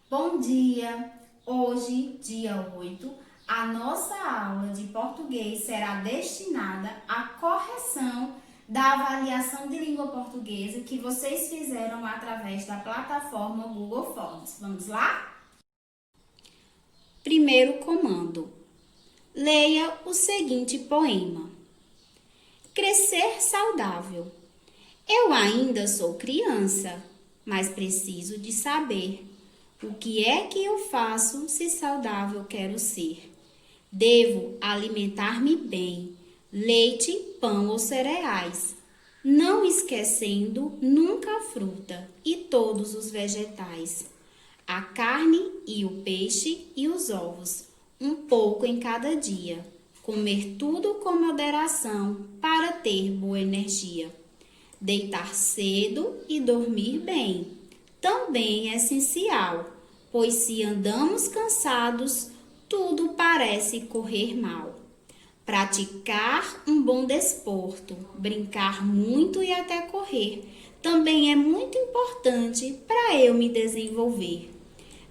Bom dia! Hoje, dia 8, a nossa aula de português será destinada à correção da avaliação de língua portuguesa que vocês fizeram através da plataforma Google Forms. Vamos lá? Primeiro comando. Leia o seguinte poema. Crescer saudável. Eu ainda sou criança, mas preciso de saber o que é que eu faço se saudável quero ser. Devo alimentar-me bem, leite, pão ou cereais, não esquecendo nunca a fruta e todos os vegetais, a carne e o peixe e os ovos, um pouco em cada dia. Comer tudo com moderação para ter boa energia. Deitar cedo e dormir bem também é essencial, pois se andamos cansados, tudo parece correr mal. Praticar um bom desporto, brincar muito e até correr, também é muito importante para eu me desenvolver.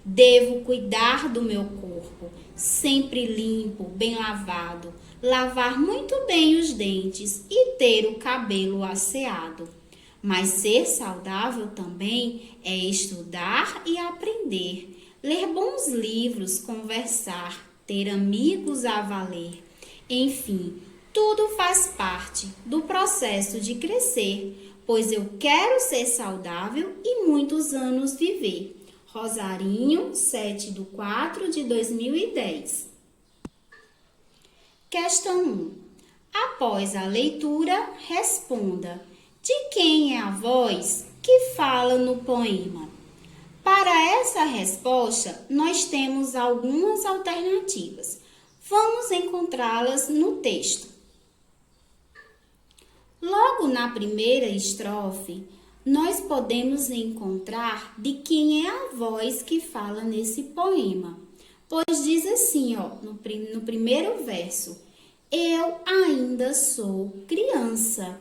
Devo cuidar do meu corpo, sempre limpo, bem lavado, lavar muito bem os dentes e ter o cabelo asseado. Mas ser saudável também é estudar e aprender, ler bons livros, conversar, ter amigos a valer. Enfim, tudo faz parte do processo de crescer, pois eu quero ser saudável e muitos anos viver. Rosarinho, 7/4/2010. Questão 1. Após a leitura, responda: de quem é a voz que fala no poema? Para essa resposta, nós temos algumas alternativas. Vamos encontrá-las no texto. Logo na primeira estrofe, nós podemos encontrar de quem é a voz que fala nesse poema. Pois diz assim, no primeiro verso: eu ainda sou criança.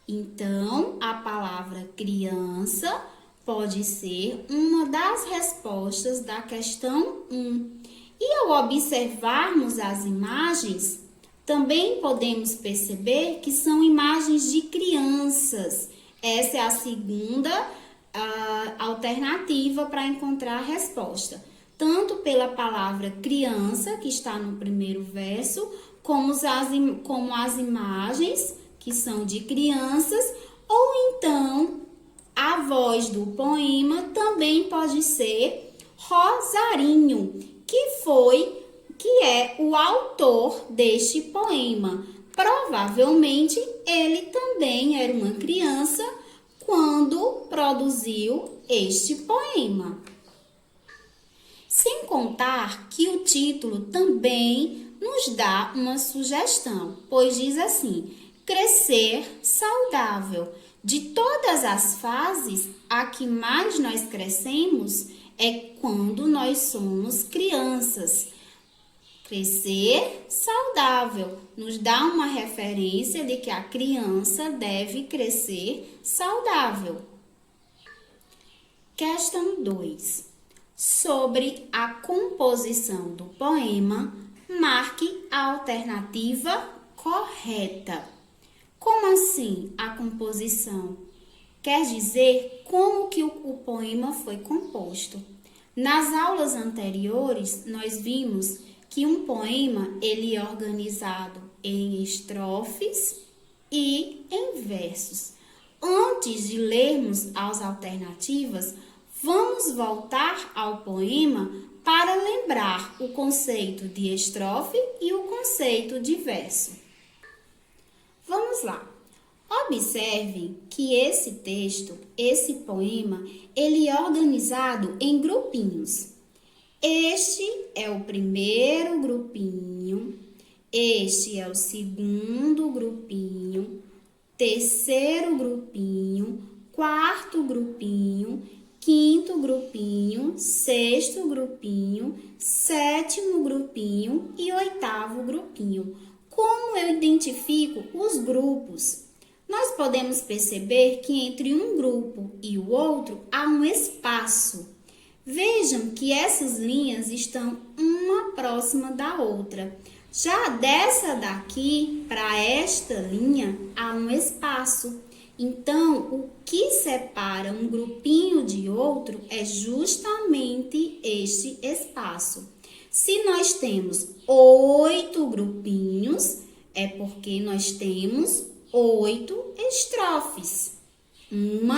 Então, a palavra criança pode ser uma das respostas da questão 1. E ao observarmos as imagens, também podemos perceber que são imagens de crianças. Essa é a segunda alternativa para encontrar a resposta. Tanto pela palavra criança, que está no primeiro verso, como as imagens, que são de crianças, ou então a voz do poema também pode ser Rosarinho, que é o autor deste poema. Provavelmente ele também era uma criança quando produziu este poema. Sem contar que o título também nos dá uma sugestão, pois diz assim: crescer saudável. De todas as fases, a que mais nós crescemos é quando nós somos crianças. Crescer saudável nos dá uma referência de que a criança deve crescer saudável. Questão 2. Sobre a composição do poema, marque a alternativa correta. Como assim a composição? Quer dizer como que o poema foi composto. Nas aulas anteriores, nós vimos que um poema ele é organizado em estrofes e em versos. Antes de lermos as alternativas, vamos voltar ao poema para lembrar o conceito de estrofe e o conceito de verso. Vamos lá. Observem que esse texto, esse poema, ele é organizado em grupinhos. Este é o primeiro grupinho, este é o segundo grupinho, terceiro grupinho, quarto grupinho, quinto grupinho, sexto grupinho, sétimo grupinho e oitavo grupinho. Como eu identifico os grupos? Nós podemos perceber que entre um grupo e o outro há um espaço. Vejam que essas linhas estão uma próxima da outra. Já dessa daqui para esta linha há um espaço. Então, o que separa um grupinho de outro é justamente este espaço. Se nós temos 8 grupinhos, é porque nós temos 8 estrofes. 1,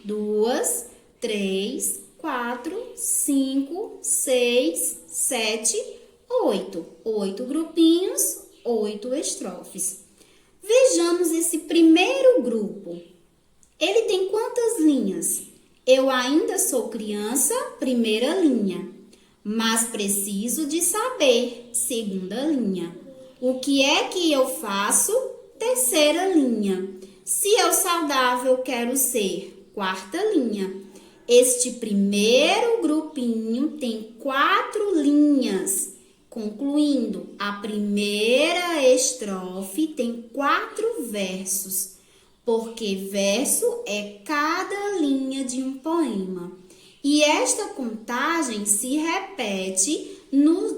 2, 3, 4, 5, 6, 7, 8. 8 grupinhos, 8 estrofes. Vejamos esse primeiro grupo. Ele tem quantas linhas? Eu ainda sou criança, primeira linha. Mas preciso de saber, segunda linha. O que é que eu faço? Terceira linha. Se eu saudável quero ser, quarta linha. Este primeiro grupinho tem 4 linhas. Concluindo, a primeira estrofe tem 4 versos, porque verso é cada linha de um poema. E esta contagem se repete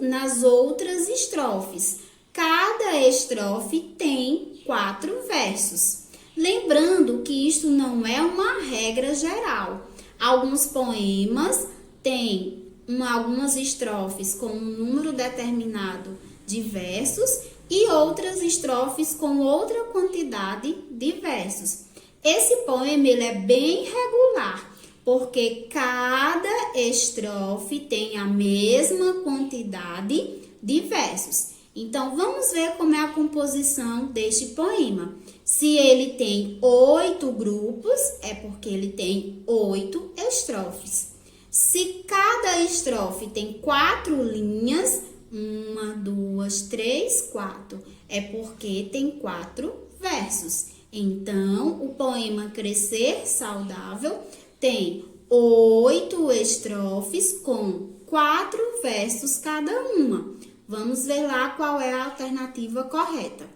nas outras estrofes. Cada estrofe tem 4 versos. Lembrando que isto não é uma regra geral. Alguns poemas têm algumas estrofes com um número determinado de versos e outras estrofes com outra quantidade de versos. Esse poema ele é bem regular, porque cada estrofe tem a mesma quantidade de versos. Então, vamos ver como é a composição deste poema. Se ele tem 8 grupos, é porque ele tem 8 estrofes. Se cada estrofe tem 4 linhas, 1, 2, 3, 4, é porque tem 4 versos. Então, o poema Crescer Saudável tem 8 estrofes com 4 versos cada uma. Vamos ver lá qual é a alternativa correta.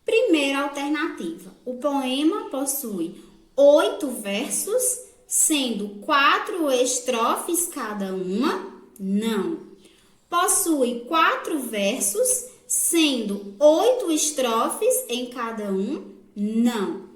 Primeira alternativa. O poema possui 8 versos, sendo 4 estrofes cada uma? Não. Possui 4 versos, sendo 8 estrofes em cada um? Não.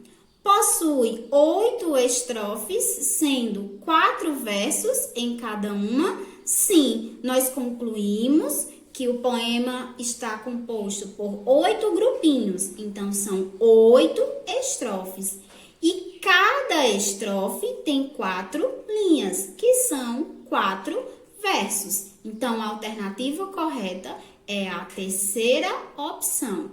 Possui 8 estrofes, sendo 4 versos em cada uma? Sim, nós concluímos que o poema está composto por 8 grupinhos, então são 8 estrofes. E cada estrofe tem 4 linhas, que são 4 versos. Então, a alternativa correta é a terceira opção.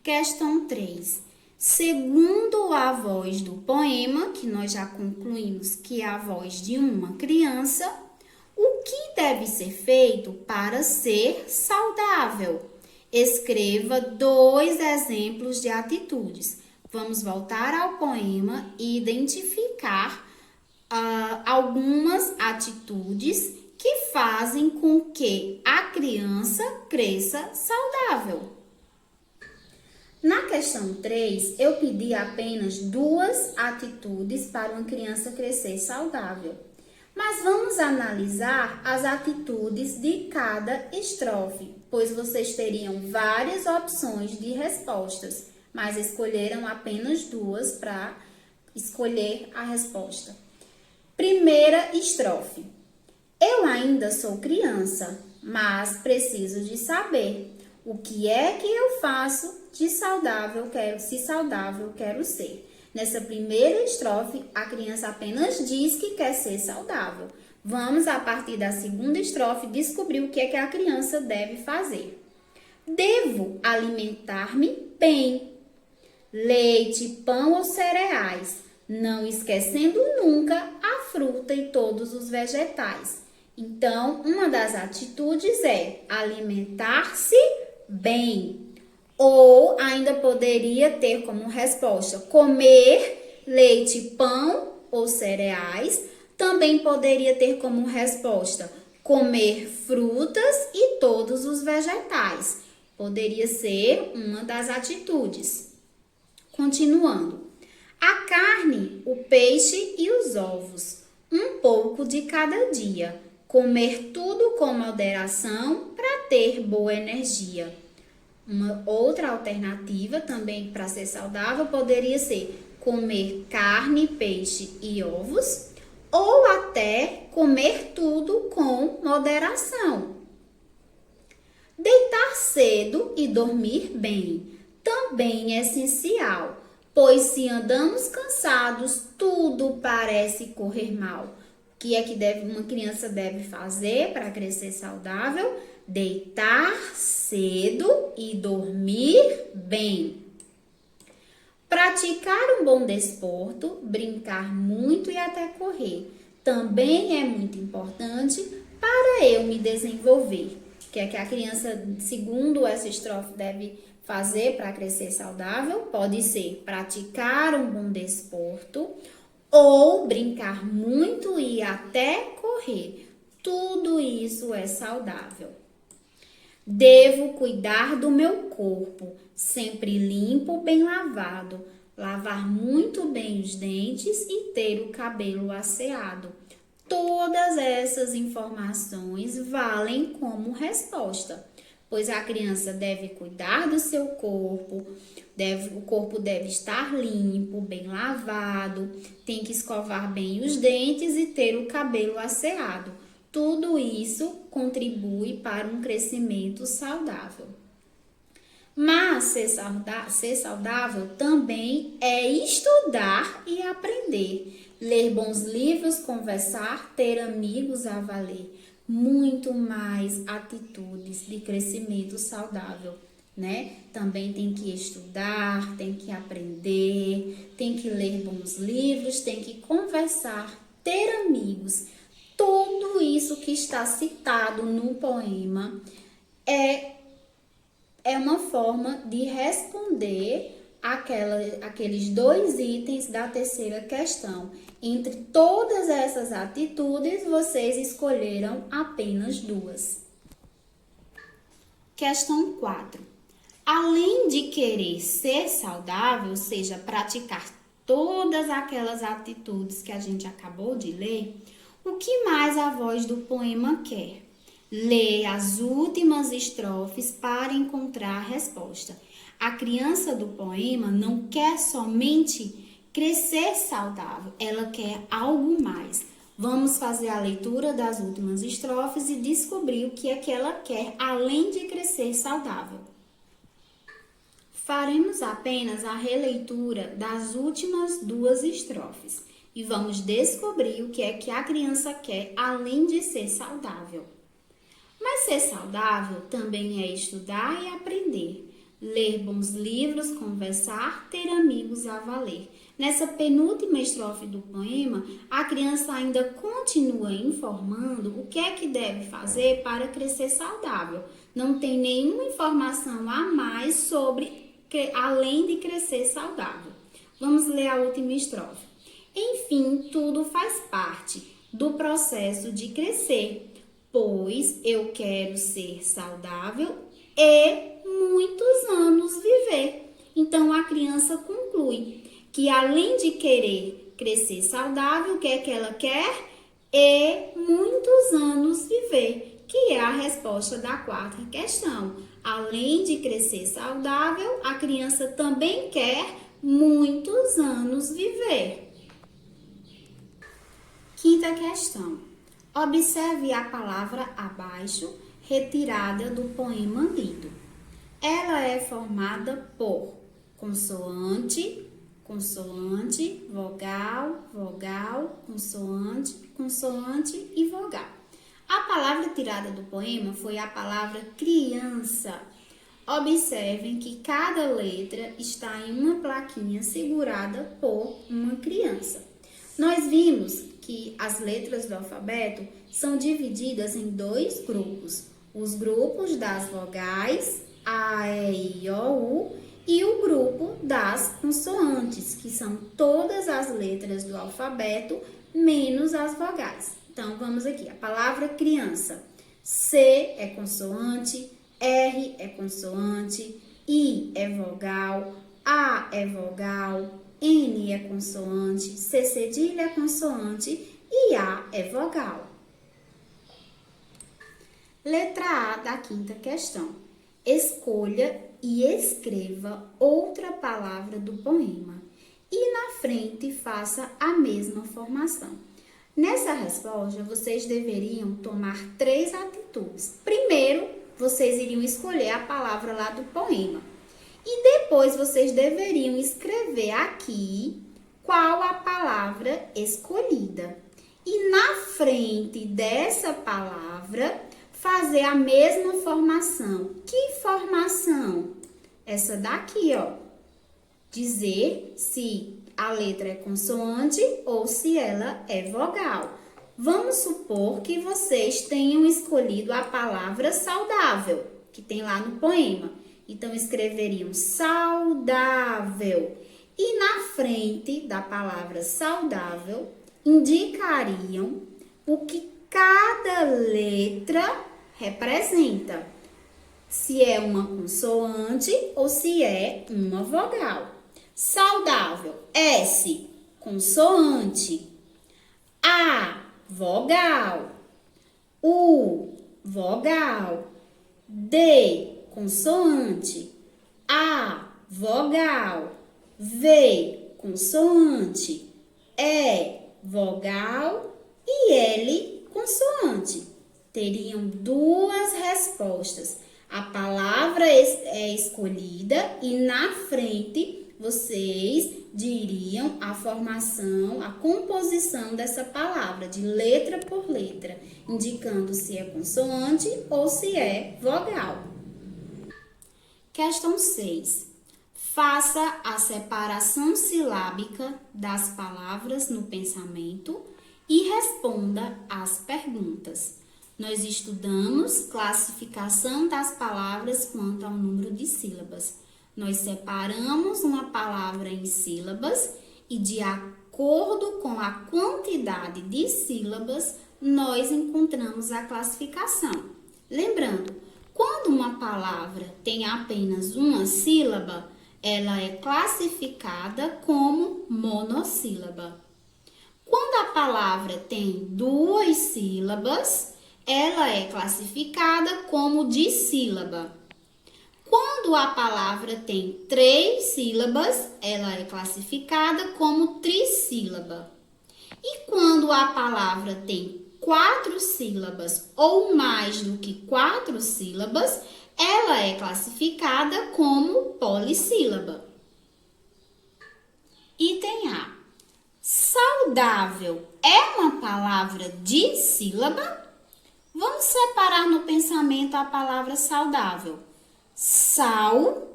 Questão 3. Segundo a voz do poema, que nós já concluímos que é a voz de uma criança, o que deve ser feito para ser saudável? Escreva 2 exemplos de atitudes. Vamos voltar ao poema e identificar algumas atitudes que fazem com que a criança cresça saudável. Na questão 3, eu pedi apenas 2 atitudes para uma criança crescer saudável. Mas vamos analisar as atitudes de cada estrofe, pois vocês teriam várias opções de respostas, mas escolheram apenas 2 para escolher a resposta. Primeira estrofe. Eu ainda sou criança, mas preciso de saber o que é que eu faço se saudável quero ser. Nessa primeira estrofe, a criança apenas diz que quer ser saudável. Vamos, a partir da segunda estrofe, descobrir o que é que a criança deve fazer. Devo alimentar-me bem. Leite, pão ou cereais, não esquecendo nunca a fruta e todos os vegetais. Então, uma das atitudes é alimentar-se bem. Ou ainda poderia ter como resposta comer leite, pão ou cereais. Também poderia ter como resposta comer frutas e todos os vegetais. Poderia ser uma das atitudes. Continuando. A carne, o peixe e os ovos, um pouco de cada dia. Comer tudo com moderação para ter boa energia. Uma outra alternativa também para ser saudável poderia ser comer carne, peixe e ovos, ou até comer tudo com moderação. Deitar cedo e dormir bem também é essencial, pois se andamos cansados, tudo parece correr mal. O que é que uma criança deve fazer para crescer saudável? Deitar cedo e dormir bem. Praticar um bom desporto, brincar muito e até correr, também é muito importante para eu me desenvolver. O que é que a criança, segundo essa estrofe, deve fazer para crescer saudável? Pode ser praticar um bom desporto ou brincar muito e até correr. Tudo isso é saudável. Devo cuidar do meu corpo, sempre limpo, bem lavado, lavar muito bem os dentes e ter o cabelo asseado. Todas essas informações valem como resposta, pois a criança deve cuidar do seu corpo, o corpo deve estar limpo, bem lavado, tem que escovar bem os dentes e ter o cabelo asseado. Tudo isso contribui para um crescimento saudável. Mas ser saudável também é estudar e aprender, ler bons livros, conversar, ter amigos a valer, muito mais atitudes de crescimento saudável, né? Também tem que estudar, tem que aprender, tem que ler bons livros, tem que conversar, ter amigos. Tudo isso que está citado no poema é uma forma de responder aqueles dois itens da terceira questão. Entre todas essas atitudes, vocês escolheram apenas duas. Questão 4. Além de querer ser saudável, ou seja, praticar todas aquelas atitudes que a gente acabou de ler, o que mais a voz do poema quer? Leia as últimas estrofes para encontrar a resposta. A criança do poema não quer somente crescer saudável, ela quer algo mais. Vamos fazer a leitura das últimas estrofes e descobrir o que é que ela quer além de crescer saudável. Faremos apenas a releitura das últimas duas estrofes e vamos descobrir o que é que a criança quer além de ser saudável. Mas ser saudável também é estudar e aprender, ler bons livros, conversar, ter amigos a valer. Nessa penúltima estrofe do poema, a criança ainda continua informando o que é que deve fazer para crescer saudável. Não tem nenhuma informação a mais sobre além de crescer saudável. Vamos ler a última estrofe. Enfim, tudo faz parte do processo de crescer, pois eu quero ser saudável e muitos anos viver. Então, a criança conclui que além de querer crescer saudável, o que é que ela quer? E muitos anos viver, que é a resposta da quarta questão. Além de crescer saudável, a criança também quer muitos anos viver. Quinta questão. Observe a palavra abaixo, retirada do poema lido. Ela é formada por consoante, consoante, vogal, vogal, consoante, consoante e vogal. A palavra tirada do poema foi a palavra criança. Observem que cada letra está em uma plaquinha segurada por uma criança. Nós vimos que as letras do alfabeto são divididas em dois grupos. Os grupos das vogais, A, E, I, O, U, e o grupo das consoantes, que são todas as letras do alfabeto, menos as vogais. Então, vamos aqui. A palavra criança. C é consoante, R é consoante, I é vogal, A é vogal, N é consoante, C cedilha é consoante e A é vogal. Letra A da quinta questão. Escolha e escreva outra palavra do poema e na frente faça a mesma formação. Nessa resposta, vocês deveriam tomar 3 atitudes. Primeiro, vocês iriam escolher a palavra lá do poema. E depois, vocês deveriam escrever aqui qual a palavra escolhida. E na frente dessa palavra, fazer a mesma formação. Que formação? Essa daqui, ó. Dizer se a letra é consoante ou se ela é vogal. Vamos supor que vocês tenham escolhido a palavra saudável, que tem lá no poema. Então, escreveriam saudável. E na frente da palavra saudável, indicariam o que cada letra representa. Se é uma consoante ou se é uma vogal. Saudável, S, consoante. A, vogal. U, vogal. D, consoante. A, vogal. V, consoante. E, vogal. E L, consoante. Teriam 2 respostas. A palavra é escolhida e na frente vocês diriam a formação, a composição dessa palavra, de letra por letra, indicando se é consoante ou se é vogal. Questão 6. Faça a separação silábica das palavras no pensamento e responda às perguntas. Nós estudamos classificação das palavras quanto ao número de sílabas. Nós separamos uma palavra em sílabas e, de acordo com a quantidade de sílabas, nós encontramos a classificação. Lembrando, quando uma palavra tem apenas uma sílaba, ela é classificada como monossílaba. Quando a palavra tem 2 sílabas, ela é classificada como dissílaba. Quando a palavra tem 3 sílabas, ela é classificada como trissílaba. E quando a palavra tem 4 sílabas ou mais do que 4 sílabas, ela é classificada como polissílaba. Item A. Saudável é uma palavra dissílaba? Vamos separar no pensamento a palavra saudável. Saudável.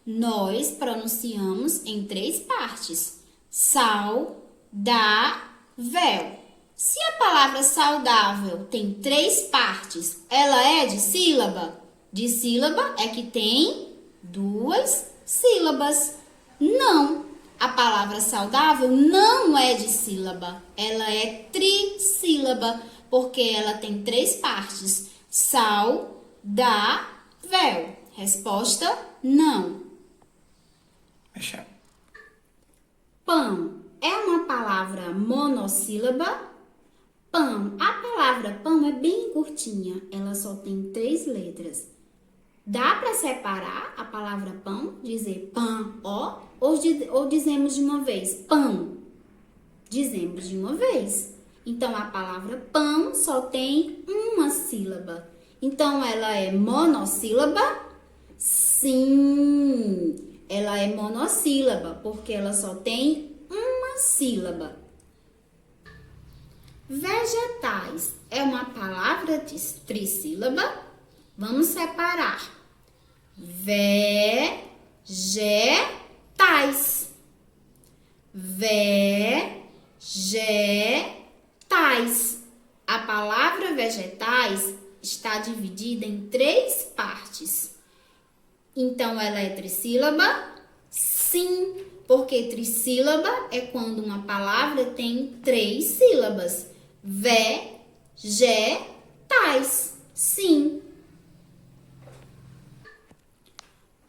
Nós pronunciamos em 3 partes. Saudável. Se a palavra saudável tem 3 partes, ela é dissílaba? Dissílaba é que tem 2 sílabas. Não. A palavra saudável não é dissílaba, ela é trissílaba, porque ela tem 3 partes. Saudável. Resposta: não. Pão é uma palavra monossílaba? Pão. A palavra pão é bem curtinha, ela só tem 3 letras. Dá para separar a palavra pão, dizer pão, ó, ou dizemos de uma vez pão? Dizemos de uma vez. Então, a palavra pão só tem uma sílaba. Então, ela é monossílaba? Sim, ela é monossílaba, porque ela só tem uma sílaba. Vegetais é uma palavra trissílaba? Vamos separar. Vegetais. Vegetais. A palavra vegetais está dividida em 3 partes. Então, ela é trissílaba? Sim, porque trissílaba é quando uma palavra tem 3 sílabas. Vegetais. Sim.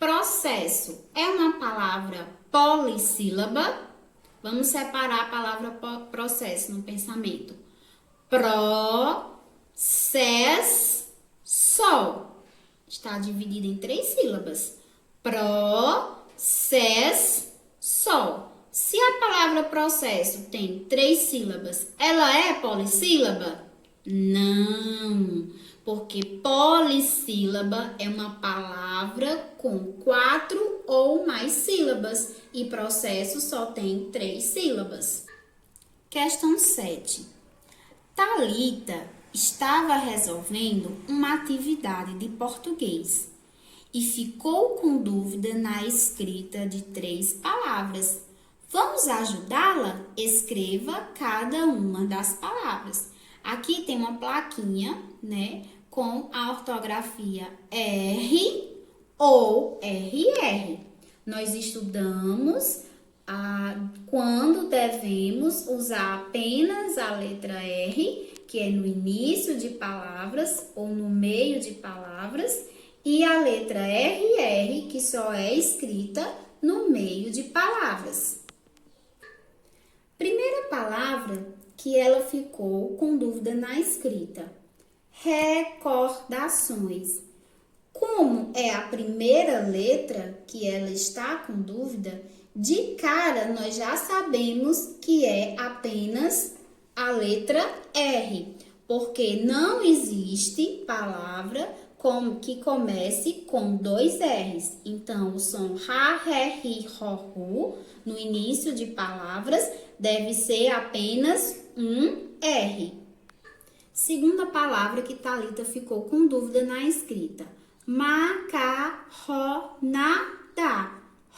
Processo é uma palavra polissílaba. Vamos separar a palavra processo no pensamento. Processo. Está dividido em 3 sílabas. Processo. Se a palavra processo tem 3 sílabas, ela é polissílaba? Não, porque polissílaba é uma palavra com 4 ou mais sílabas e processo só tem 3 sílabas. Questão 7. Thalita estava resolvendo uma atividade de português e ficou com dúvida na escrita de 3 palavras. Vamos ajudá-la? Escreva cada uma das palavras. Aqui tem uma plaquinha, né, com a ortografia R ou RR. Nós estudamos quando devemos usar apenas a letra R, que é no início de palavras ou no meio de palavras, e a letra RR, que só é escrita no meio de palavras. Primeira palavra que ela ficou com dúvida na escrita: recordações. Como é a primeira letra que ela está com dúvida, de cara nós já sabemos que é apenas a letra R, porque não existe palavra que comece com 2 R's. Então, o som ra, ré, ri, ro, ru, no início de palavras, deve ser apenas um R. Segunda palavra que Thalita ficou com dúvida na escrita: macarronada.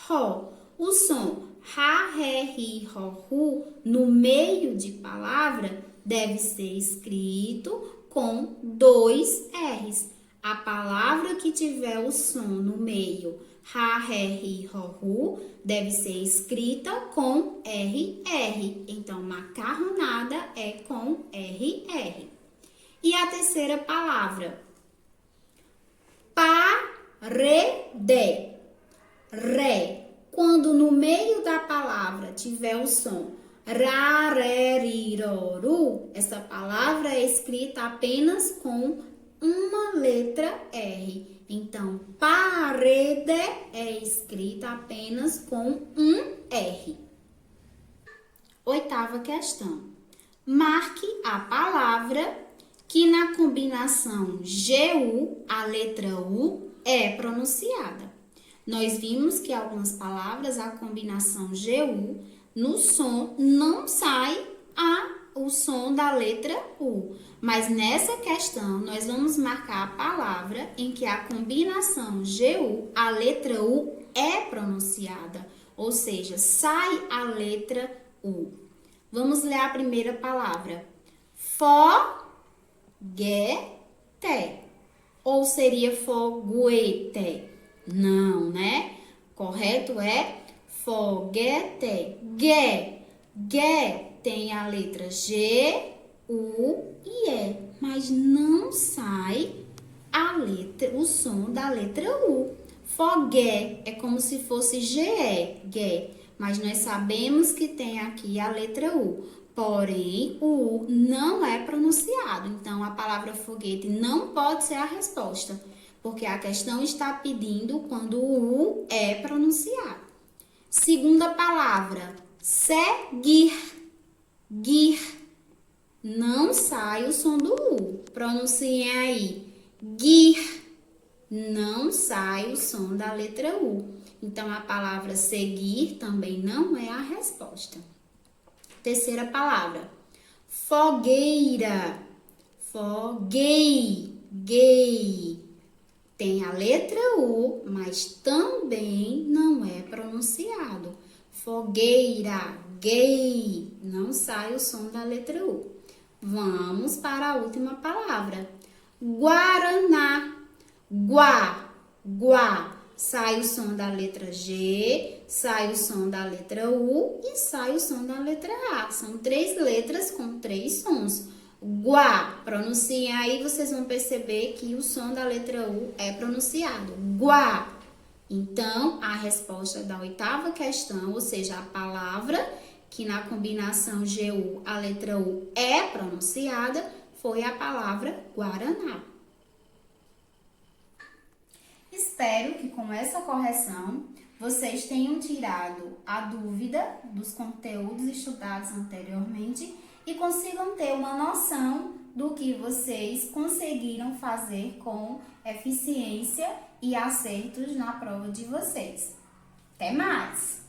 Ro. O som ra, ré, ri, ro, ru, no meio de palavra, deve ser escrito com 2 R's. A palavra que tiver o som no meio, ra, ré, ri, ro, ru, deve ser escrita com RR. Então, macarronada é com RR. E a terceira palavra, parede. Ré. Quando no meio da palavra tiver o som ra, ré, ri, ro, ru, essa palavra é escrita apenas com uma letra R. Então, parede é escrita apenas com um R. Oitava questão. Marque a palavra que na combinação GU, a letra U, é pronunciada. Nós vimos que algumas palavras, a combinação GU, no som não sai o som da letra U. Mas nessa questão, nós vamos marcar a palavra em que a combinação GU, a letra U, é pronunciada. Ou seja, sai a letra U. Vamos ler a primeira palavra. Foguete. Ou seria foguete? Não, né? Correto é foguete. G tem a letra G, U e E, mas não sai o som da letra U. Fogué é como se fosse GE, G, mas nós sabemos que tem aqui a letra U. Porém, o U não é pronunciado, então a palavra foguete não pode ser a resposta, porque a questão está pedindo quando o U é pronunciado. Segunda palavra, seguir. Não sai o som do U. Pronunciem aí. Guir. Não sai o som da letra U. Então, a palavra seguir também não é a resposta. Terceira palavra. Fogueira. Gay. Tem a letra U, mas também não é pronunciado. Fogueira. Gay. Não sai o som da letra U. Vamos para a última palavra. Guaraná. Guá. Sai o som da letra G, sai o som da letra U e sai o som da letra A. São 3 letras com 3 sons. Guá. Pronunciem aí, vocês vão perceber que o som da letra U é pronunciado. Guá. Então, a resposta da oitava questão, ou seja, a palavra que na combinação GU, a letra U é pronunciada, foi a palavra Guaraná. Espero que com essa correção vocês tenham tirado a dúvida dos conteúdos estudados anteriormente e consigam ter uma noção do que vocês conseguiram fazer com eficiência e acertos na prova de vocês. Até mais!